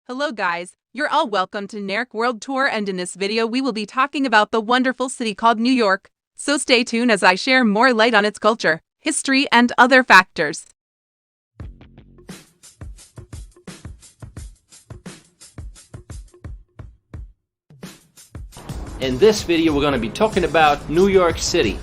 Hello guys, you're all welcome to NERC World Tour, and in this video we will be talking about the wonderful city called New York. So stay tuned as I share more light on its culture, history, and other factors. In this video we're going to be talking about New York City.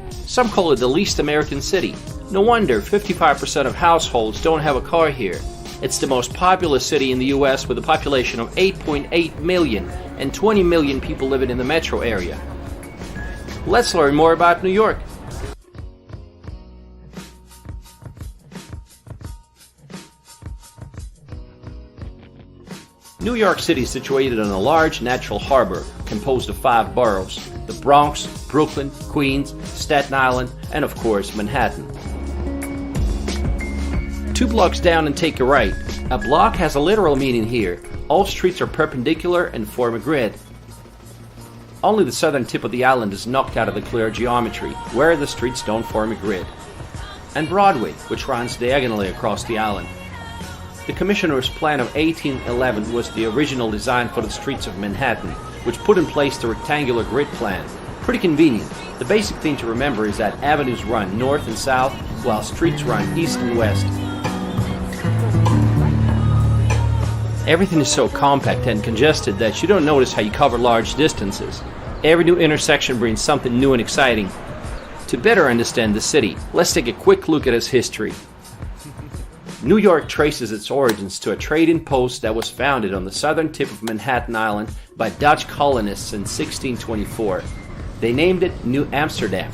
Some call it the least American city. No wonder 55% of households don't have a car here. It's the most populous city in the US with a population of 8.8 million and 20 million people living in the metro area. Let's learn more about New York. New York City is situated on a large natural harbor composed of 5 boroughs: the Bronx, Brooklyn, Queens, Staten Island, and of course Manhattan. 2 blocks down and take a right. A block has a literal meaning here. All streets are perpendicular and form a grid. Only the southern tip of the island is knocked out of the clear geometry, where the streets don't form a grid. And Broadway, which runs diagonally across the island. The Commissioner's Plan of 1811 was the original design for the streets of Manhattan, which put in place the rectangular grid plan. Pretty convenient. The basic thing to remember is that avenues run north and south, while streets run east and west. Everything is so compact and congested that you don't notice how you cover large distances. Every new intersection brings something new and exciting. To better understand the city, let's take a quick look at its history. New York traces its origins to a trading post that was founded on the southern tip of Manhattan Island by Dutch colonists in 1624. They named it New Amsterdam.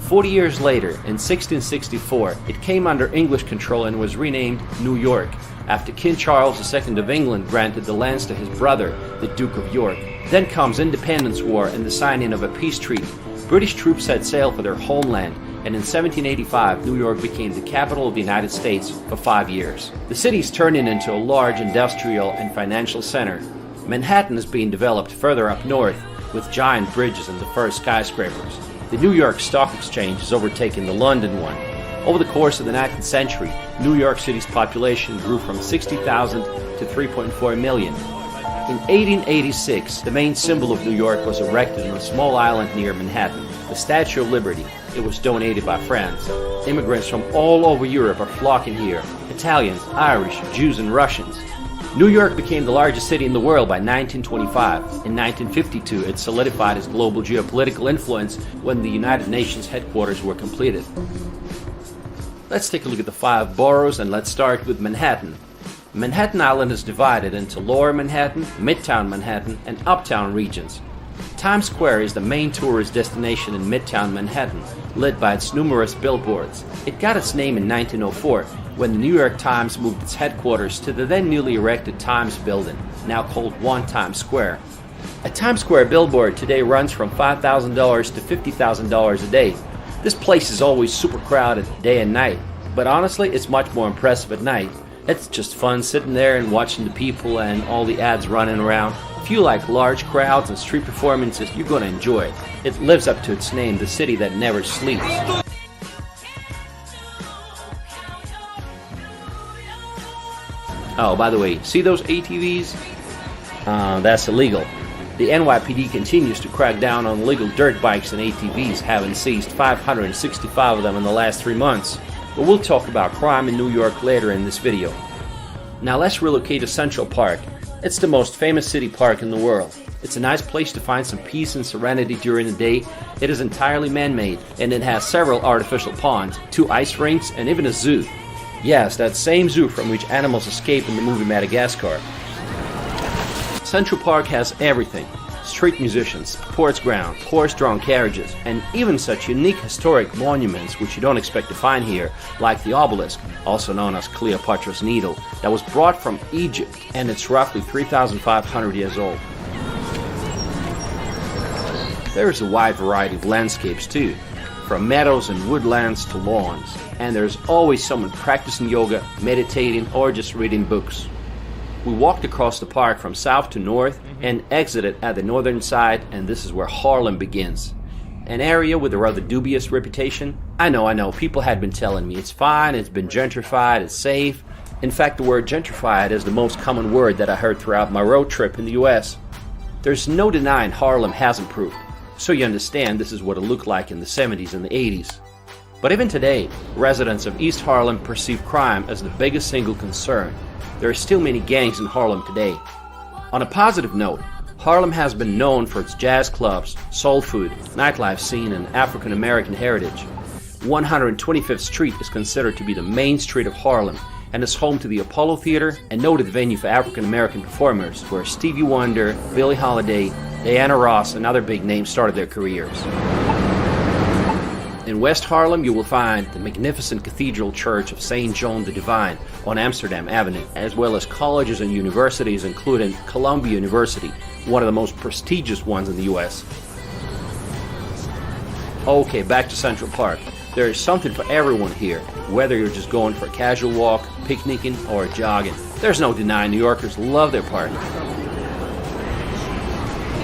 40 years later, in 1664, it came under English control and was renamed New York, after King Charles II of England granted the lands to his brother, the Duke of York. Then comes Independence War and the signing of a peace treaty. British troops set sail for their homeland, and in 1785, New York became the capital of the United States for 5 years. The city is turning into a large industrial and financial center. Manhattan is being developed further up north, with giant bridges and the first skyscrapers. The New York Stock Exchange has overtaken the London one. Over the course of the 19th century, New York City's population grew from 60,000 to 3.4 million. In 1886, the main symbol of New York was erected on a small island near Manhattan, the Statue of Liberty. It was donated by France. Immigrants from all over Europe are flocking here: Italians, Irish, Jews, and Russians. New York became the largest city in the world by 1925. In 1952, it solidified its global geopolitical influence when the United Nations headquarters were completed. Let's take a look at the 5 boroughs, and let's start with Manhattan. Manhattan Island is divided into Lower Manhattan, Midtown Manhattan, and Uptown regions. Times Square is the main tourist destination in Midtown Manhattan, lit by its numerous billboards. It got its name in 1904, when the New York Times moved its headquarters to the then newly erected Times Building, now called One Times Square. A Times Square billboard today runs from $5,000 to $50,000 a day. This place is always super crowded day and night, but honestly it's much more impressive at night. It's just fun sitting there and watching the people and all the ads running around. If you like large crowds and street performances, you're going to enjoy it. It lives up to its name, the city that never sleeps. Oh, by the way, see those ATVs? That's illegal. The NYPD continues to crack down on illegal dirt bikes and ATVs, having seized 565 of them in the last 3 months. But we'll talk about crime in New York later in this video. Now let's relocate to Central Park. It's the most famous city park in the world. It's a nice place to find some peace and serenity during the day. It is entirely man-made, and it has several artificial ponds, 2 ice rinks, and even a zoo. Yes, that same zoo from which animals escape in the movie Madagascar. Central Park has everything: street musicians, sports grounds, horse-drawn carriages, and even such unique historic monuments which you don't expect to find here, like the obelisk, also known as Cleopatra's Needle, that was brought from Egypt, and it's roughly 3,500 years old. There is a wide variety of landscapes too, from meadows and woodlands to lawns, and there's always someone practicing yoga, meditating, or just reading books. We walked across the park from south to north and exited at the northern side, and this is where Harlem begins. An area with a rather dubious reputation. I know, people had been telling me it's fine, it's been gentrified, it's safe, In fact, the word gentrified is the most common word that I heard throughout my road trip in the US. There's no denying Harlem has improved, so you understand this is what it looked like in the 70s and the 80s. But even today, residents of East Harlem perceive crime as the biggest single concern. There are still many gangs in Harlem today. On a positive note, Harlem has been known for its jazz clubs, soul food, nightlife scene, and African American heritage. 125th Street is considered to be the main street of Harlem and is home to the Apollo Theater, a noted venue for African American performers where Stevie Wonder, Billie Holiday, Diana Ross, and other big names started their careers. In West Harlem, you will find the magnificent Cathedral Church of St. John the Divine on Amsterdam Avenue, as well as colleges and universities including Columbia University, one of the most prestigious ones in the US. Okay, back to Central Park. There is something for everyone here, whether you're just going for a casual walk, picnicking, or jogging. There's no denying New Yorkers love their park.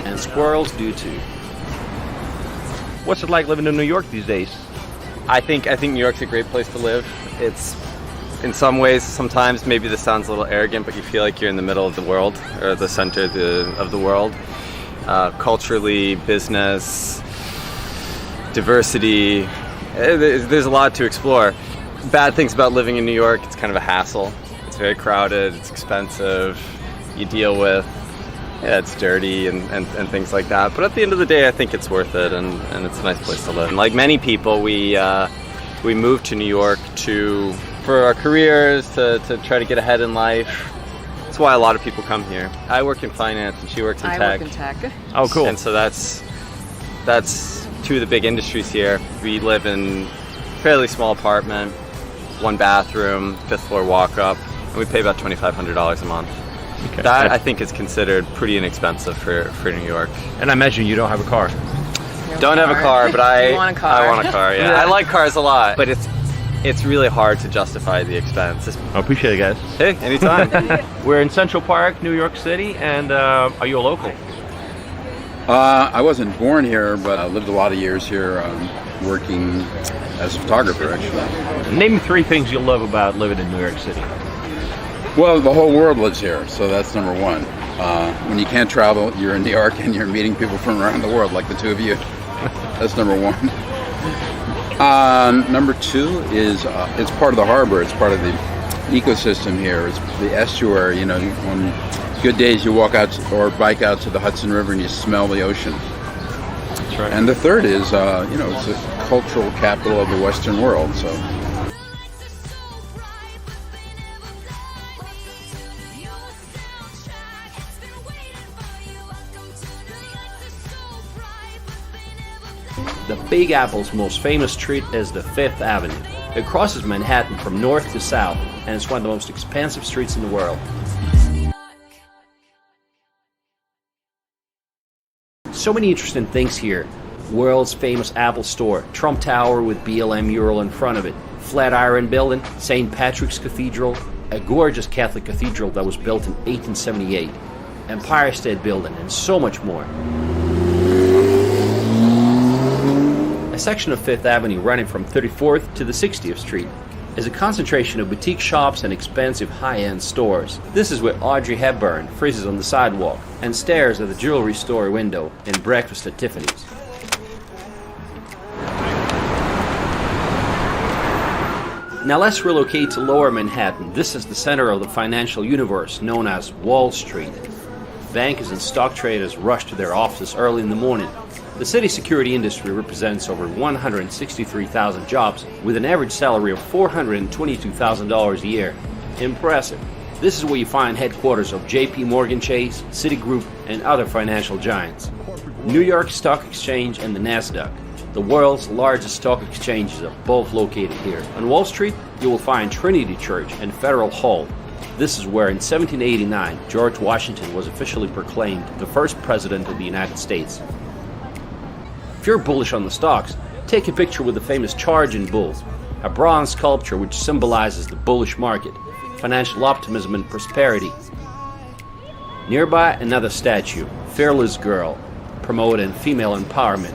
And squirrels do too. What's it like living in New York these days? I think New York's a great place to live. It's, in some ways, sometimes maybe this sounds a little arrogant, but you feel like you're in the middle of the world, or the center of the world. Culturally, business, diversity, there's a lot to explore. Bad things about living in New York, it's kind of a hassle. It's very crowded, it's expensive, you deal with, it's dirty and things like that. But at the end of the day, I think it's worth it, and it's a nice place to live. And like many people, we moved to New York for our careers, to try to get ahead in life. That's why a lot of people come here. I work in finance, and she works in tech. I work in tech. Oh, cool. And so that's two of the big industries here. We live in a fairly small apartment, 1 bathroom, 5th floor walk up, and we pay about $2,500 a month. Okay. That I think is considered pretty inexpensive for New York. And I imagine you don't have a car. Don't have a car, but I want a car. I want a car. Yeah, I like cars a lot, but it's really hard to justify the expense. I appreciate it, guys. Hey, anytime. We're in Central Park, New York City, and are you a local? I wasn't born here, but I lived a lot of years here, working as a photographer, actually. Name 3 things you love about living in New York City. Well, the whole world lives here, so that's number one. When you can't travel, you're in New York and you're meeting people from around the world, like the two of you. That's number one. Number 2 is it's part of the harbor. It's part of the ecosystem here. It's the estuary. You know, on good days you walk out or bike out to the Hudson River and you smell the ocean. That's right. And the third is, it's a cultural capital of the Western world. So. The Big Apple's most famous street is the 5th Avenue. It crosses Manhattan from north to south, and it's one of the most expansive streets in the world. So many interesting things here. World's famous Apple Store, Trump Tower with BLM mural in front of it, Flatiron Building, St. Patrick's Cathedral, a gorgeous Catholic cathedral that was built in 1878, Empire State Building, and so much more. A section of 5th Avenue running from 34th to the 60th Street is a concentration of boutique shops and expensive high-end stores. This is where Audrey Hepburn freezes on the sidewalk and stares at the jewelry store window in Breakfast at Tiffany's. Now let's relocate to Lower Manhattan. This is the center of the financial universe known as Wall Street. Bankers and stock traders rush to their offices early in the morning. The city's security industry represents over 163,000 jobs with an average salary of $422,000 a year. Impressive. This is where you find headquarters of JP Morgan Chase, Citigroup, and other financial giants. New York Stock Exchange and the Nasdaq, the world's largest stock exchanges, are both located here. On Wall Street, you will find Trinity Church and Federal Hall. This is where in 1789, George Washington was officially proclaimed the first president of the United States. If you're bullish on the stocks, take a picture with the famous Charging Bulls, a bronze sculpture which symbolizes the bullish market, financial optimism and prosperity. Nearby, another statue, Fearless Girl, promoting female empowerment.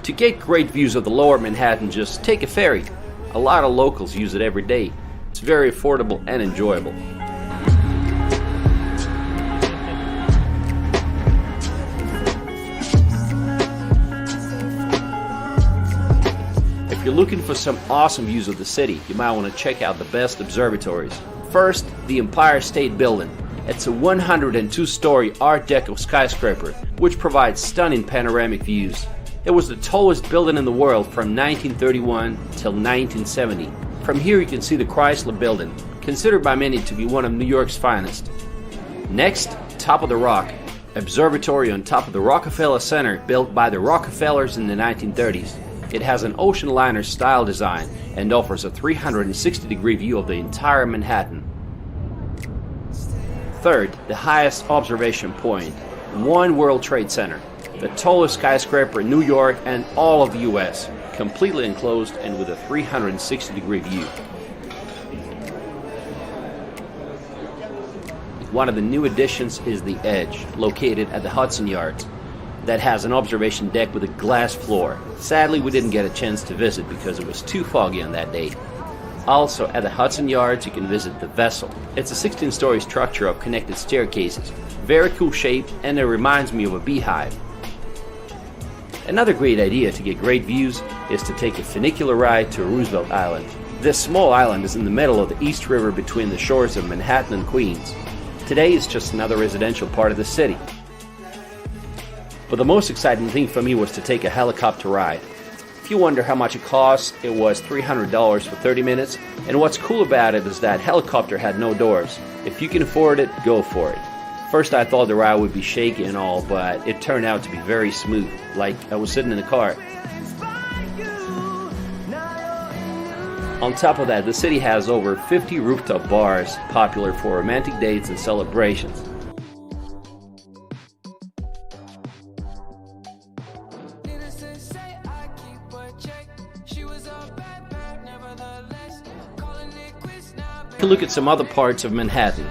To get great views of the Lower Manhattan, just take a ferry. A lot of locals use it every day. It's very affordable and enjoyable. If you're looking for some awesome views of the city, you might want to check out the best observatories. First, the Empire State Building. It's a 102-story Art Deco skyscraper, which provides stunning panoramic views. It was the tallest building in the world from 1931 till 1970. From here you can see the Chrysler Building, considered by many to be one of New York's finest. Next, Top of the Rock, observatory on top of the Rockefeller Center, built by the Rockefellers in the 1930s. It has an ocean liner style design and offers a 360-degree view of the entire Manhattan. Third, the highest observation point, One World Trade Center, the tallest skyscraper in New York and all of the US, completely enclosed and with a 360-degree view. One of the new additions is the Edge, located at the Hudson Yards, that has an observation deck with a glass floor. Sadly, we didn't get a chance to visit because it was too foggy on that day. Also, at the Hudson Yards, you can visit the Vessel. It's a 16-story structure of connected staircases. Very cool shape, and it reminds me of a beehive. Another great idea to get great views is to take a funicular ride to Roosevelt Island. This small island is in the middle of the East River between the shores of Manhattan and Queens. Today, it's just another residential part of the city. But the most exciting thing for me was to take a helicopter ride. If you wonder how much it costs, it was $300 for 30 minutes, and what's cool about it is that helicopter had no doors. If you can afford it, go for it. First I thought the ride would be shaky and all, but it turned out to be very smooth, like I was sitting in the car. On top of that, the city has over 50 rooftop bars, popular for romantic dates and celebrations. To look at some other parts of Manhattan.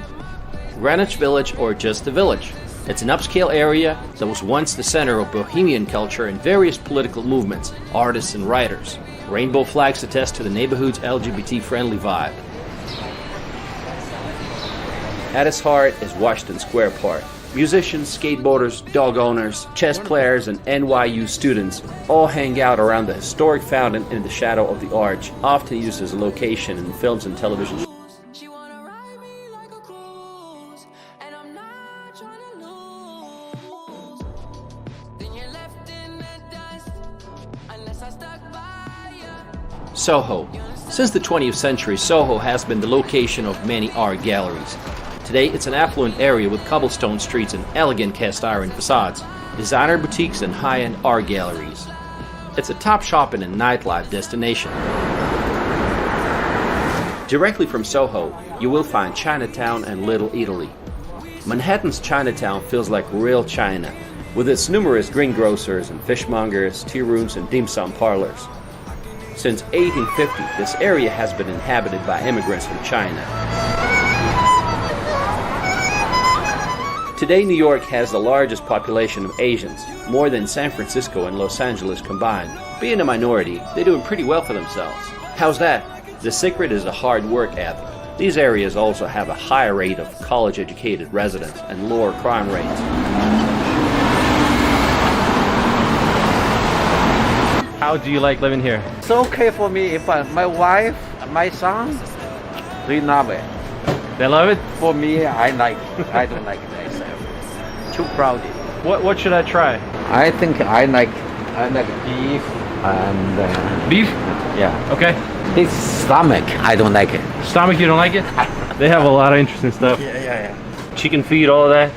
Greenwich Village, or just the Village. It's an upscale area that was once the center of bohemian culture and various political movements, artists and writers. Rainbow flags attest to the neighborhood's LGBT-friendly vibe. At its heart is Washington Square Park. Musicians, skateboarders, dog owners, chess players, and NYU students all hang out around the historic fountain in the shadow of the arch, often used as a location in films and television shows. Soho. Since the 20th century, Soho has been the location of many art galleries. Today, it's an affluent area with cobblestone streets and elegant cast iron facades, designer boutiques and high-end art galleries. It's a top shopping and nightlife destination. Directly from Soho, you will find Chinatown and Little Italy. Manhattan's Chinatown feels like real China, with its numerous greengrocers and fishmongers, tea rooms and dim sum parlors. Since 1850, this area has been inhabited by immigrants from China. Today, New York has the largest population of Asians, more than San Francisco and Los Angeles combined. Being a minority, they're doing pretty well for themselves. How's that? The secret is a hard work ethic. These areas also have a higher rate of college-educated residents and lower crime rates. How do you like living here? It's okay for me if my wife, my son, they love it. They love it? For me, I like it. I don't like it myself. Too crowded. What should I try? I think I like beef and Beef? yeah. Okay. This stomach, I don't like it. Stomach, you don't like it? They have a lot of interesting stuff. Yeah. Chicken feet, all of that.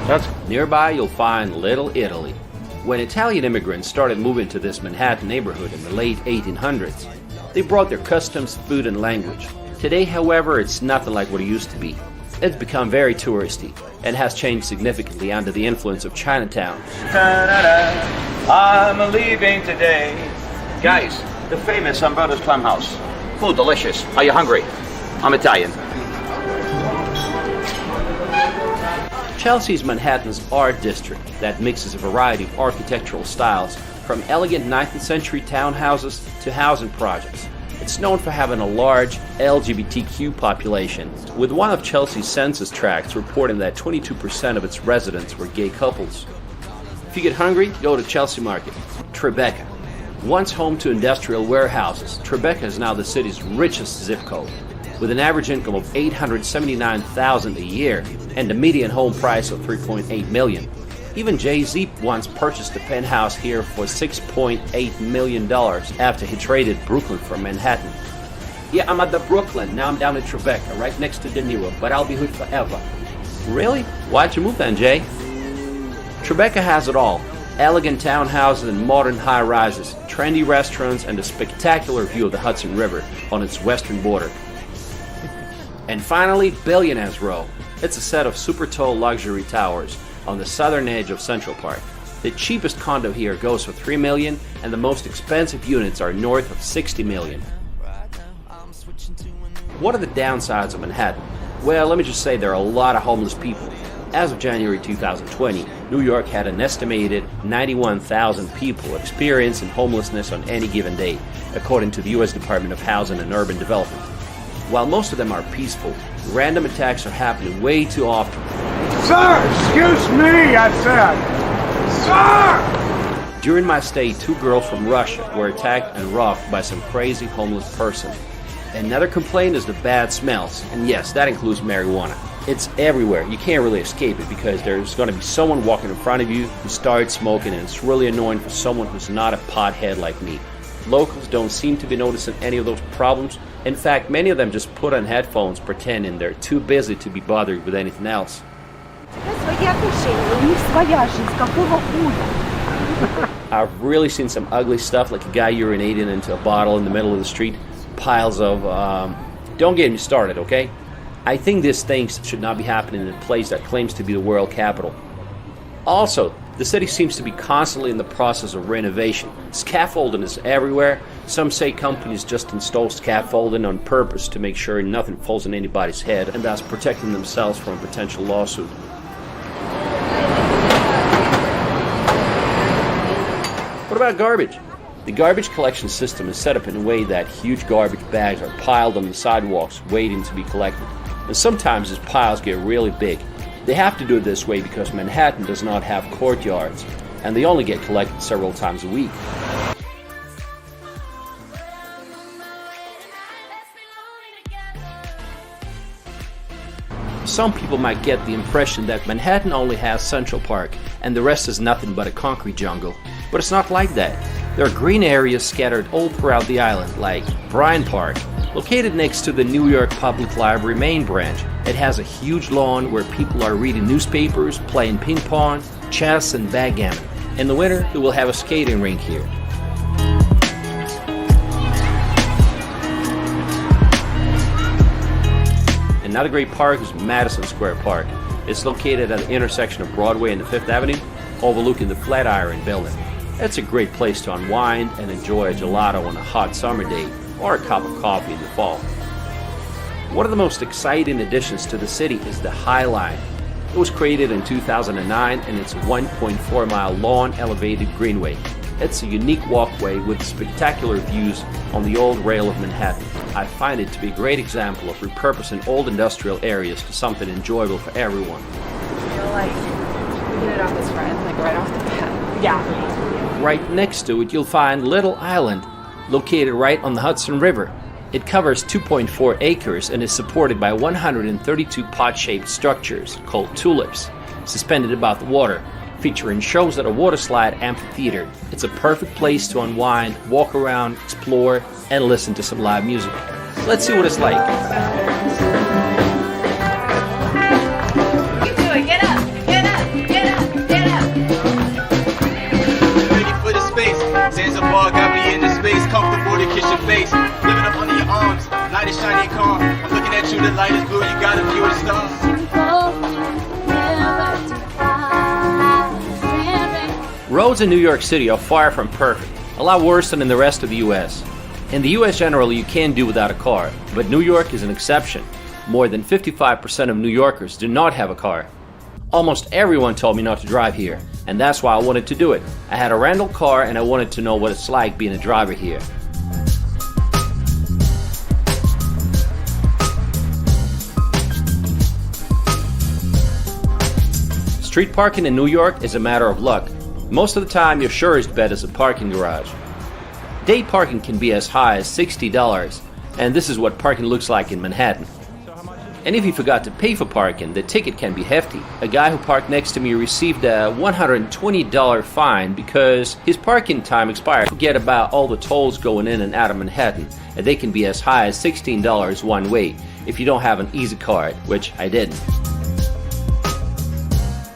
That's Nearby, you'll find Little Italy. When Italian immigrants started moving to this Manhattan neighborhood in the late 1800s, they brought their customs, food, and language. Today, however, it's nothing like what it used to be. It's become very touristy and has changed significantly under the influence of Chinatown. I'm leaving today. Guys, the famous Umberto's Clam House. Food delicious. Are you hungry? I'm Italian. Chelsea's Manhattan's art district that mixes a variety of architectural styles, from elegant 19th century townhouses to housing projects. It's known for having a large LGBTQ population, with one of Chelsea's census tracts reporting that 22% of its residents were gay couples. If you get hungry, go to Chelsea Market. Tribeca. Once home to industrial warehouses, Tribeca is now the city's richest zip code, with an average income of $879,000 a year and a median home price of $3.8 million. Even Jay-Z once purchased a penthouse here for $6.8 million after he traded Brooklyn for Manhattan. Yeah, I'm at the Brooklyn. Now I'm down in Tribeca, right next to De Niro, but I'll be hood forever. Really? Why'd you move then, Jay? Tribeca has it all. Elegant townhouses and modern high-rises, trendy restaurants, and a spectacular view of the Hudson River on its western border. And finally, Billionaires Row. It's a set of super tall luxury towers on the southern edge of Central Park. The cheapest condo here goes for $3 million, and the most expensive units are north of $60 million. What are the downsides of Manhattan? Well, let me just say there are a lot of homeless people. As of January 2020, New York had an estimated 91,000 people experiencing homelessness on any given day, according to the U.S. Department of Housing and Urban Development. While most of them are peaceful, random attacks are happening way too often. Sir, excuse me, I said. Sir! During my stay, 2 girls from Russia were attacked and robbed by some crazy homeless person. Another complaint is the bad smells, and yes, that includes marijuana. It's everywhere. You can't really escape it because there's going to be someone walking in front of you who starts smoking, and it's really annoying for someone who's not a pothead like me. Locals don't seem to be noticing any of those problems. In fact, many of them just put on headphones pretending they're too busy to be bothered with anything else. I've really seen some ugly stuff, like a guy urinating into a bottle in the middle of the street. Piles of, don't get me started, okay? I think these things should not be happening in a place that claims to be the world capital. Also, the city seems to be constantly in the process of renovation. Scaffolding is everywhere. Some say companies just install scaffolding on purpose to make sure nothing falls on anybody's head, and thus protecting themselves from a potential lawsuit. What about garbage? The garbage collection system is set up in a way that huge garbage bags are piled on the sidewalks waiting to be collected. And sometimes these piles get really big. They have to do it this way because Manhattan does not have courtyards, and they only get collected several times a week. Some people might get the impression that Manhattan only has Central Park and the rest is nothing but a concrete jungle. But it's not like that. There are green areas scattered all throughout the island, like Bryant Park, located next to the New York Public Library main branch. It has a huge lawn where people are reading newspapers, playing ping pong, chess, and backgammon. In the winter, we will have a skating rink here. Another great park is Madison Square Park. It's located at the intersection of Broadway and the Fifth Avenue, overlooking the Flatiron Building. It's a great place to unwind and enjoy a gelato on a hot summer day or a cup of coffee in the fall. One of the most exciting additions to the city is the High Line. It was created in 2009 and it's a 1.4-mile long elevated greenway. It's a unique walkway with spectacular views on the old rail of Manhattan. I find it to be a great example of repurposing old industrial areas to something enjoyable for everyone. I feel like we hit it off this friend, like right off the bat. Yeah. Right next to it, you'll find Little Island, located right on the Hudson River. It covers 2.4 acres and is supported by 132 pot-shaped structures called tulips, suspended above the water, featuring shows at a waterslide amphitheater. It's a perfect place to unwind, walk around, explore, and listen to some live music. Let's see what it's like. You do it. Get up. Get up. Get up. Get up. Ready for the space. Zanzibar got me in the space. Comfortable to kiss your face. Living up under your arms. Light is shiny and calm. I'm looking at you. The light is blue. You got a view of the stars. Roads in New York City are far from perfect, a lot worse than in the rest of the U.S. In the U.S. generally you can't do without a car, but New York is an exception. More than 55% of New Yorkers do not have a car. Almost everyone told me not to drive here, and that's why I wanted to do it. I had a rental car and I wanted to know what it's like being a driver here. Street parking in New York is a matter of luck. Most of the time, your surest bet is a parking garage. Day parking can be as high as $60, and this is what parking looks like in Manhattan. And if you forgot to pay for parking, the ticket can be hefty. A guy who parked next to me received a $120 fine because his parking time expired. Forget about all the tolls going in and out of Manhattan, and they can be as high as $16 one way if you don't have an Easy card, which I didn't.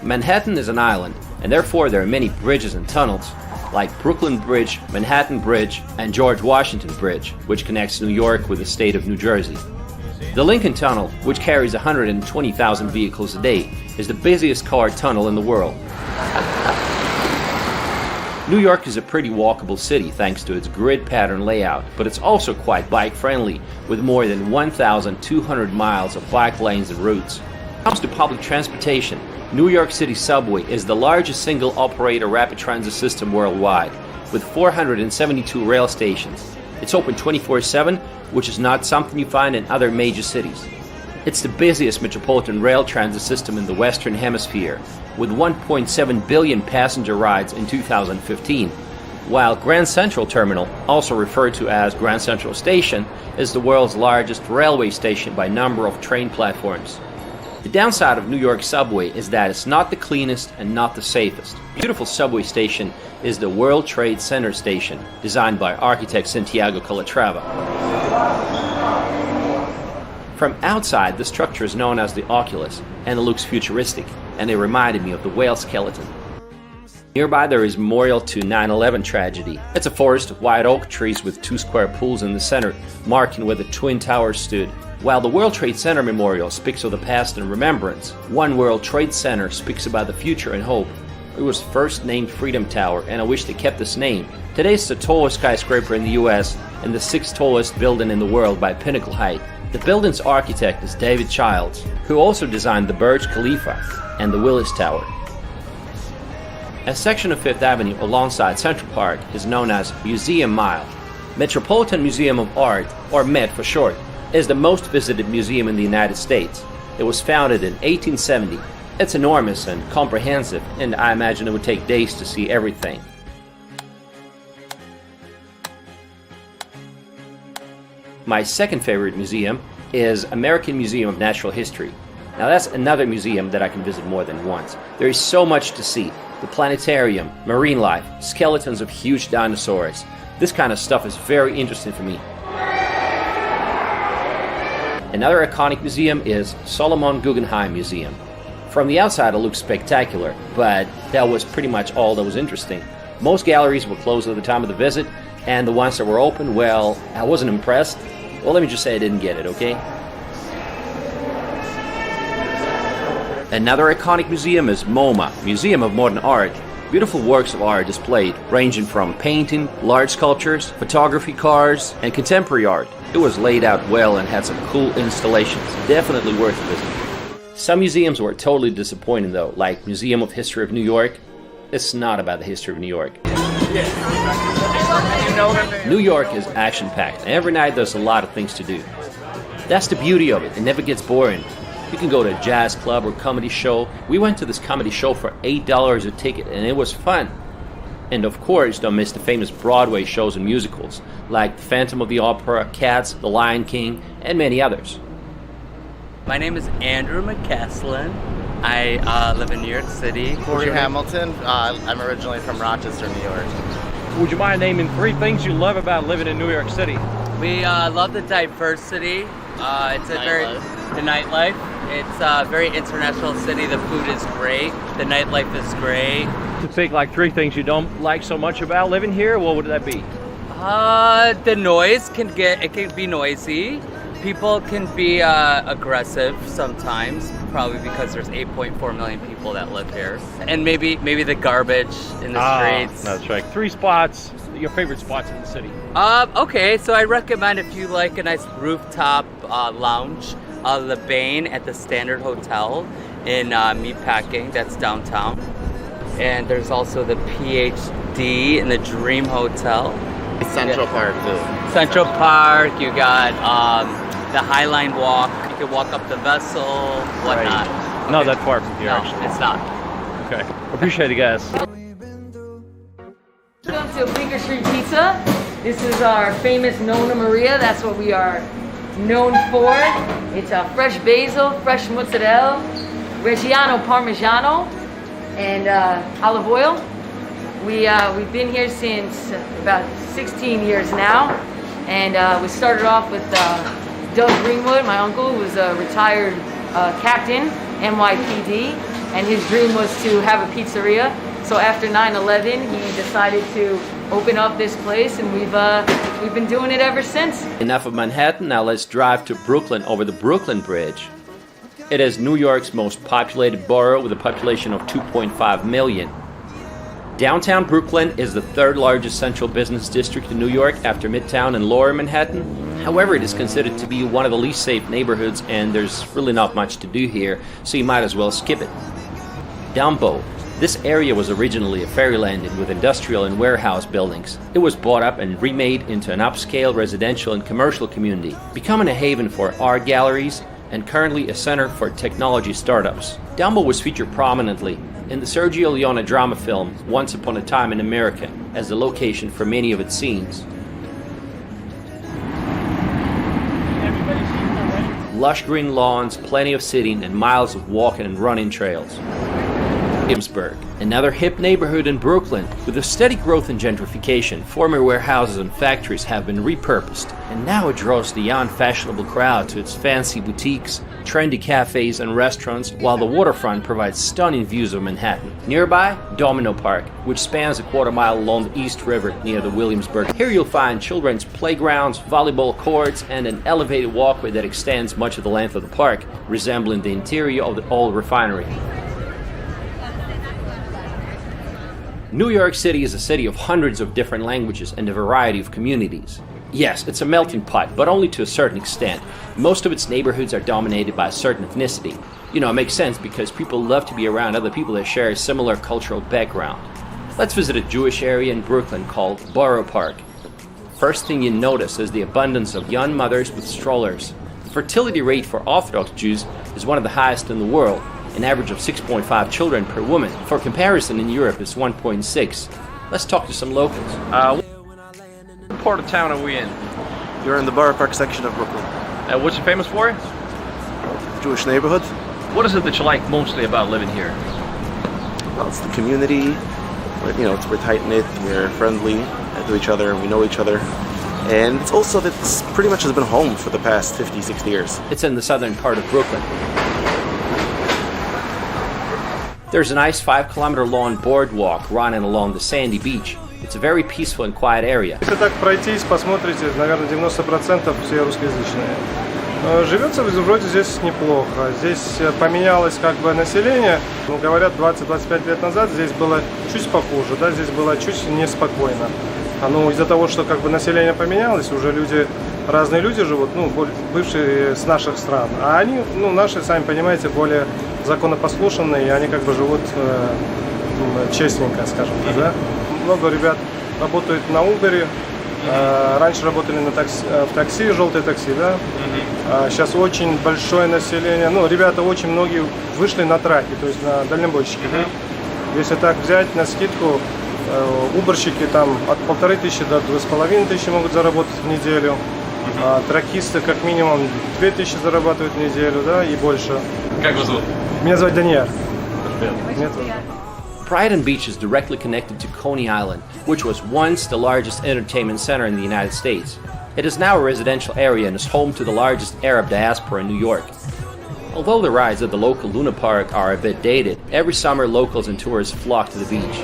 Manhattan is an island, and therefore there are many bridges and tunnels, like Brooklyn Bridge, Manhattan Bridge, and George Washington Bridge, which connects New York with the state of New Jersey. The Lincoln Tunnel, which carries 120,000 vehicles a day, is the busiest car tunnel in the world. New York is a pretty walkable city thanks to its grid pattern layout, but it's also quite bike-friendly, with more than 1,200 miles of bike lanes and routes. When it comes to public transportation, New York City Subway is the largest single-operator rapid transit system worldwide, with 472 rail stations. It's open 24/7, which is not something you find in other major cities. It's the busiest metropolitan rail transit system in the Western Hemisphere, with 1.7 billion passenger rides in 2015, while Grand Central Terminal, also referred to as Grand Central Station, is the world's largest railway station by number of train platforms. The downside of New York subway is that it's not the cleanest and not the safest. A beautiful subway station is the World Trade Center station, designed by architect Santiago Calatrava. From outside, the structure is known as the Oculus, and it looks futuristic, and it reminded me of the whale skeleton. Nearby there is a memorial to 9/11 tragedy. It's a forest of white oak trees with 2 square pools in the center, marking where the Twin Towers stood. While the World Trade Center Memorial speaks of the past and remembrance, One World Trade Center speaks about the future and hope. It was first named Freedom Tower, and I wish they kept this name. Today it's the tallest skyscraper in the US and the 6th tallest building in the world by pinnacle height. The building's architect is David Childs, who also designed the Burj Khalifa and the Willis Tower. A section of Fifth Avenue alongside Central Park is known as Museum Mile. Metropolitan Museum of Art, or MET for short, is the most visited museum in the United States. It was founded in 1870. It's enormous and comprehensive, and I imagine it would take days to see everything. My second favorite museum is American Museum of Natural History. Now that's another museum that I can visit more than once. There is so much to see. The planetarium, marine life, skeletons of huge dinosaurs. This kind of stuff is very interesting for me. Another iconic museum is Solomon Guggenheim Museum. From the outside it looks spectacular, but that was pretty much all that was interesting. Most galleries were closed at the time of the visit, and the ones that were open, well, I wasn't impressed. Well, let me just say I didn't get it, okay? Another iconic museum is MoMA, Museum of Modern Art. Beautiful works of art displayed, ranging from painting, large sculptures, photography, cars, and contemporary art. It was laid out well and had some cool installations. Definitely worth a visit. Some museums were totally disappointing though, like Museum of History of New York. It's not about the history of New York. New York is action-packed, and every night there's a lot of things to do. That's the beauty of it, it never gets boring. You can go to a jazz club or comedy show. We went to this comedy show for $8 a ticket, and it was fun. And of course, don't miss the famous Broadway shows and musicals, like The Phantom of the Opera, Cats, The Lion King, and many others. My name is Andrew McCaslin. I live in New York City. Corey Hamilton. I'm originally from Rochester, New York. Would you mind naming 3 things you love about living in New York City? We love the diversity. The nightlife. It's a very international city. The food is great. The nightlife is great. To pick like 3 things you don't like so much about living here, what would that be? The noise can be noisy. People can be aggressive sometimes, probably because there's 8.4 million people that live here. And maybe the garbage in the streets. That's right. 3 spots, your favorite spots in the city. Okay, so I recommend if you like a nice rooftop lounge, Le Bain at the Standard Hotel in Meatpacking, that's downtown. And there's also the PhD in the Dream Hotel. Central Park too. Central Park, you got the Highline Walk. You can walk up the Vessel, whatnot. Right. Not that far from here, no, actually. It's not. Okay. Appreciate it, guys. Welcome to Bleecker Street Pizza. This is our famous Nonna Maria. That's what we are known for. It's a fresh basil, fresh mozzarella, Reggiano Parmigiano, and olive oil. We've been here since about 16 years now, and we started off with Doug Greenwood, my uncle, who was a retired captain, NYPD, and his dream was to have a pizzeria. So after 9/11, he decided to open up this place, and we've been doing it ever since. Enough of Manhattan, now let's drive to Brooklyn over the Brooklyn Bridge. It is New York's most populated borough with a population of 2.5 million. Downtown Brooklyn is the third largest central business district in New York after Midtown and Lower Manhattan. However, it is considered to be one of the least safe neighborhoods, and there's really not much to do here, so you might as well skip it. Dumbo. This area was originally a fairyland with industrial and warehouse buildings. It was bought up and remade into an upscale residential and commercial community, becoming a haven for art galleries and currently a center for technology startups. Dumbo was featured prominently in the Sergio Leone drama film Once Upon a Time in America as the location for many of its scenes. Lush green lawns, plenty of seating, and miles of walking and running trails. Williamsburg, another hip neighborhood in Brooklyn. With a steady growth in gentrification, former warehouses and factories have been repurposed, and now it draws the young fashionable crowd to its fancy boutiques, trendy cafes and restaurants, while the waterfront provides stunning views of Manhattan. Nearby, Domino Park, which spans a quarter-mile along the East River near the Williamsburg. Here you'll find children's playgrounds, volleyball courts, and an elevated walkway that extends much of the length of the park, resembling the interior of the old refinery. New York City is a city of hundreds of different languages and a variety of communities. Yes, it's a melting pot, but only to a certain extent. Most of its neighborhoods are dominated by a certain ethnicity. You know, it makes sense because people love to be around other people that share a similar cultural background. Let's visit a Jewish area in Brooklyn called Borough Park. First thing you notice is the abundance of young mothers with strollers. The fertility rate for Orthodox Jews is one of the highest in the world, an average of 6.5 children per woman. For comparison, in Europe, it's 1.6. Let's talk to some locals. What part of town are we in? You're in the Borough Park section of Brooklyn. What's it famous for? Jewish neighborhood. What is it that you like mostly about living here? Well, it's the community. We're tight-knit, we're friendly to each other, we know each other. And it's also that it's pretty much has been home for the past 50, 60 years. It's in the southern part of Brooklyn. There's a nice 5-kilometer long boardwalk running along the sandy beach. It's a very peaceful and quiet area. Если так пройтись, посмотрите, наверное, 90% все русскоязычные. Живется вроде здесь неплохо. Здесь поменялось как бы население. Говорят, 20-25 лет назад здесь было чуть похуже, да, здесь было чуть неспокойно. Из-за того, что как бы население поменялось, уже разные люди живут, бывшие с наших стран. А они, наши, сами понимаете, более законопослушные, и они как бы живут честненько, скажем так, да. Много ребят работают на Uber, раньше работали в такси, желтое такси, да. Сейчас очень большое население, ребята очень многие вышли на траки, то есть на дальнобойщики. Если так взять на скидку, уборщики там от 1500 до 2500 могут заработать в неделю. Тракисты как минимум 2000 зарабатывают в неделю, да, и больше. Как вас зовут? Меня зовут Даниэль. Brighton Beach is directly connected to Coney Island, which was once the largest entertainment center in the United States. It is now a residential area and is home to the largest Arab diaspora in New York. Although the rides at the local Luna Park are a bit dated, every summer locals and tourists flock to the beach.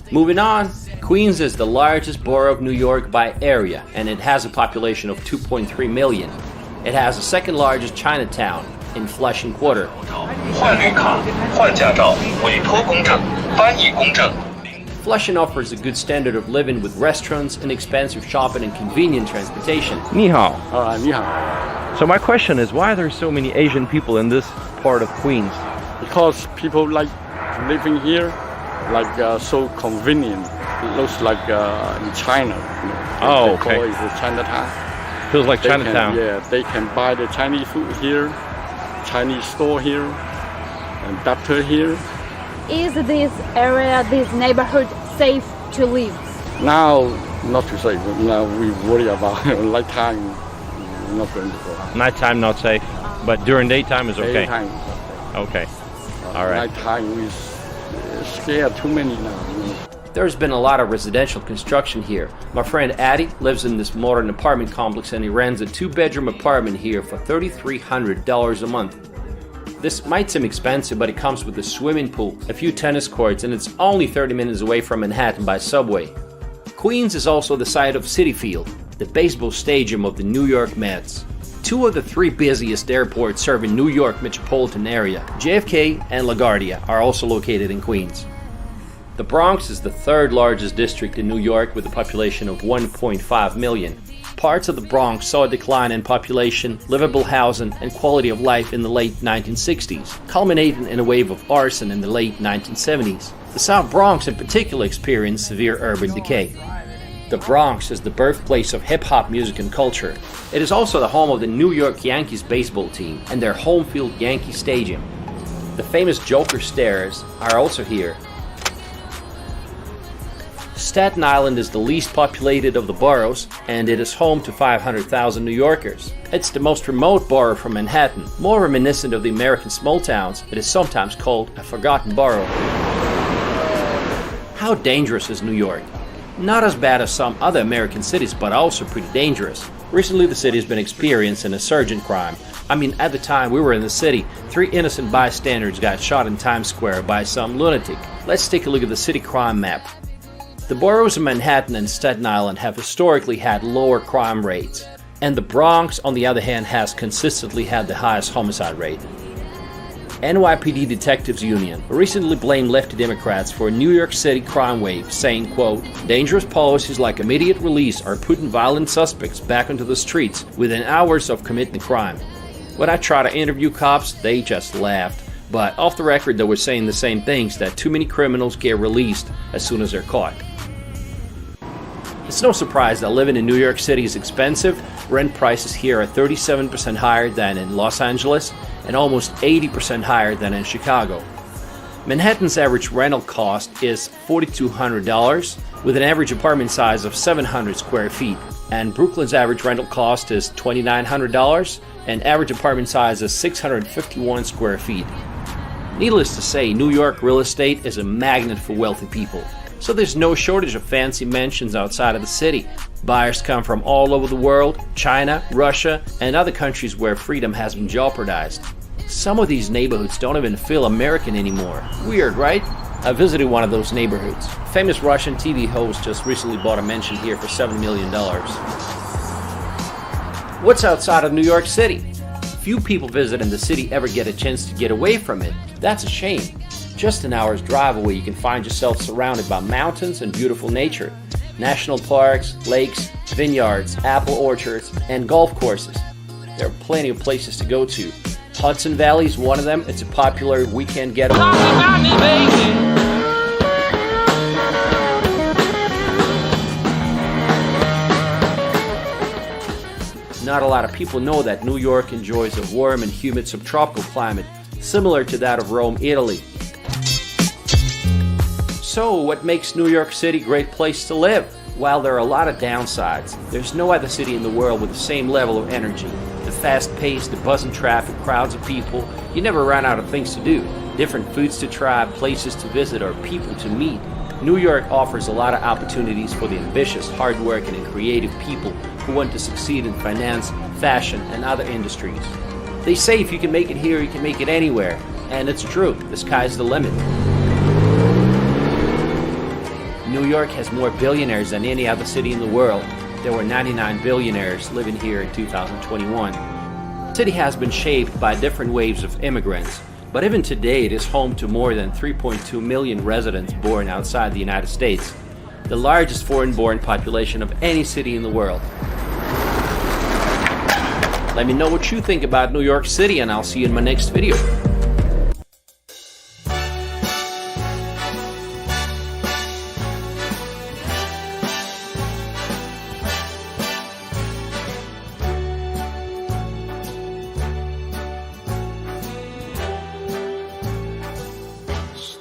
Moving on, Queens is the largest borough of New York by area, and it has a population of 2.3 million. It has the second largest Chinatown in Flushing Quarter. Flushing offers a good standard of living with restaurants, inexpensive shopping, and convenient transportation. 你好. Ni hao. So my question is, why are there so many Asian people in this part of Queens? Because people like living here, so convenient. It looks like in China. Oh, they call okay. it Chinatown. Feels like They Chinatown. They can buy the Chinese food here, Chinese store here, and doctor here. Is this area, this neighborhood safe to live? Now, not to say, but now we worry about nighttime. Not going to go. Nighttime not safe, but during daytime is okay. Daytime. Okay. All right. Nighttime we scared too many now. There's been a lot of residential construction here. My friend Addy lives in this modern apartment complex and he rents a 2-bedroom apartment here for $3,300 a month. This might seem expensive, but it comes with a swimming pool, a few tennis courts, and it's only 30 minutes away from Manhattan by subway. Queens is also the site of Citi Field, the baseball stadium of the New York Mets. 2 of the 3 busiest airports serving New York metropolitan area, JFK and LaGuardia, are also located in Queens. The Bronx is the 3rd largest district in New York with a population of 1.5 million. Parts of the Bronx saw a decline in population, livable housing, and quality of life in the late 1960s, culminating in a wave of arson in the late 1970s. The South Bronx in particular experienced severe urban decay. The Bronx is the birthplace of hip-hop music and culture. It is also the home of the New York Yankees baseball team and their home field Yankee Stadium. The famous Joker Stairs are also here. Staten Island is the least populated of the boroughs, and it is home to 500,000 New Yorkers. It's the most remote borough from Manhattan. More reminiscent of the American small towns, it is sometimes called a forgotten borough. How dangerous is New York? Not as bad as some other American cities, but also pretty dangerous. Recently, the city has been experiencing a surge in crime. I mean, at the time we were in the city, 3 innocent bystanders got shot in Times Square by some lunatic. Let's take a look at the city crime map. The boroughs of Manhattan and Staten Island have historically had lower crime rates, and the Bronx, on the other hand, has consistently had the highest homicide rate. NYPD Detectives Union recently blamed lefty Democrats for a New York City crime wave, saying, quote, "Dangerous policies like immediate release are putting violent suspects back onto the streets within hours of committing crime." When I try to interview cops, they just laughed. But off the record, they were saying the same things, that too many criminals get released as soon as they're caught. It's no surprise that living in New York City is expensive. Rent prices here are 37% higher than in Los Angeles and almost 80% higher than in Chicago. Manhattan's average rental cost is $4,200 with an average apartment size of 700 square feet. And Brooklyn's average rental cost is $2,900 and average apartment size is 651 square feet. Needless to say, New York real estate is a magnet for wealthy people. So there's no shortage of fancy mansions outside of the city. Buyers come from all over the world, China, Russia, and other countries where freedom has been jeopardized. Some of these neighborhoods don't even feel American anymore. Weird, right? I visited one of those neighborhoods. Famous Russian TV host just recently bought a mansion here for $7 million. What's outside of New York City? Few people visiting the city ever get a chance to get away from it. That's a shame. Just an hour's drive away, you can find yourself surrounded by mountains and beautiful nature, national parks, lakes, vineyards, apple orchards, and golf courses. There are plenty of places to go to. Hudson Valley is one of them. It's a popular weekend getaway. Not a lot of people know that New York enjoys a warm and humid subtropical climate, similar to that of Rome, Italy. So, what makes New York City a great place to live? While there are a lot of downsides, there's no other city in the world with the same level of energy. The fast pace, the buzzing traffic, crowds of people, you never run out of things to do. Different foods to try, places to visit, or people to meet. New York offers a lot of opportunities for the ambitious, hardworking, and creative people who want to succeed in finance, fashion, and other industries. They say if you can make it here, you can make it anywhere. And it's true, the sky's the limit. New York has more billionaires than any other city in the world. There were 99 billionaires living here in 2021. The city has been shaped by different waves of immigrants, but even today it is home to more than 3.2 million residents born outside the United States, the largest foreign-born population of any city in the world. Let me know what you think about New York City, and I'll see you in my next video.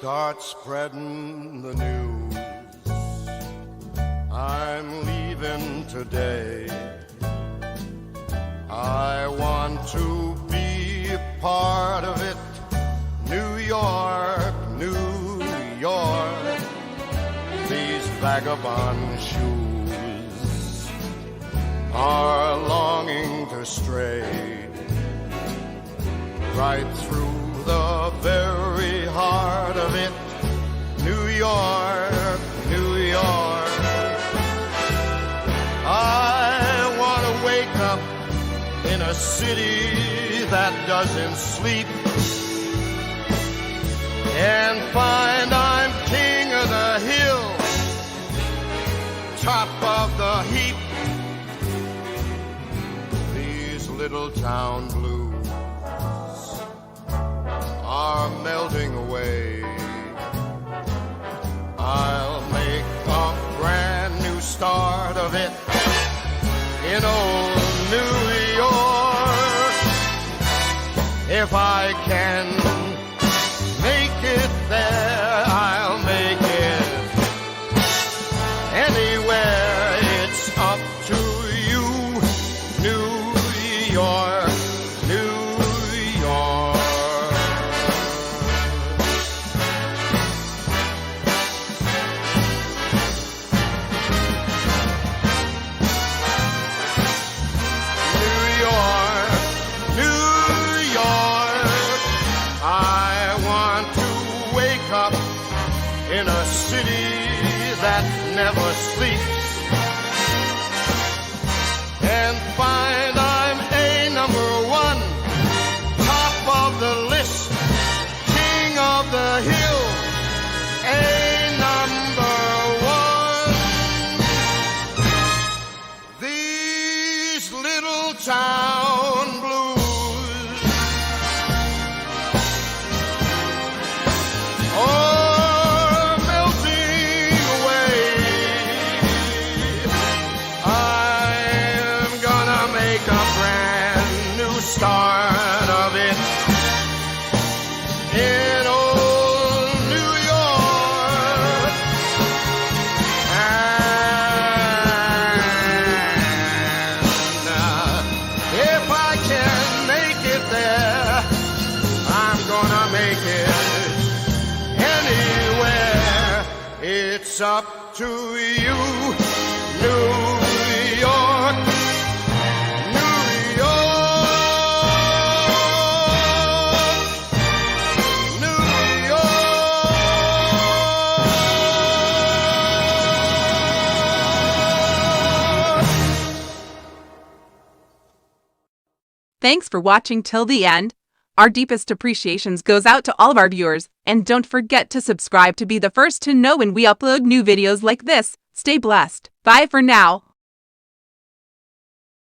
start spreading the news. I'm leaving today. I want to be a part of it. New York, New York. These vagabond shoes are longing to stray right through the very heart of it. New York, New York. I want to wake up in a city that doesn't sleep and find I'm king of the hill, top of the heap. These little town blues are melting away. I'll make a brand new start of it in old New York. If I can make it there, I'll make it anywhere. It's up to you, New York, New York. In a city that never sleeps and find I'm a number one, top of the list, king of the hill, a number one. These little town blues start of it in old New York. And if I can make it there, I'm gonna make it anywhere. It's up to you, New York. Thanks for watching till the end. Our deepest appreciations goes out to all of our viewers, and don't forget to subscribe to be the first to know when we upload new videos like this. Stay blessed. Bye for now.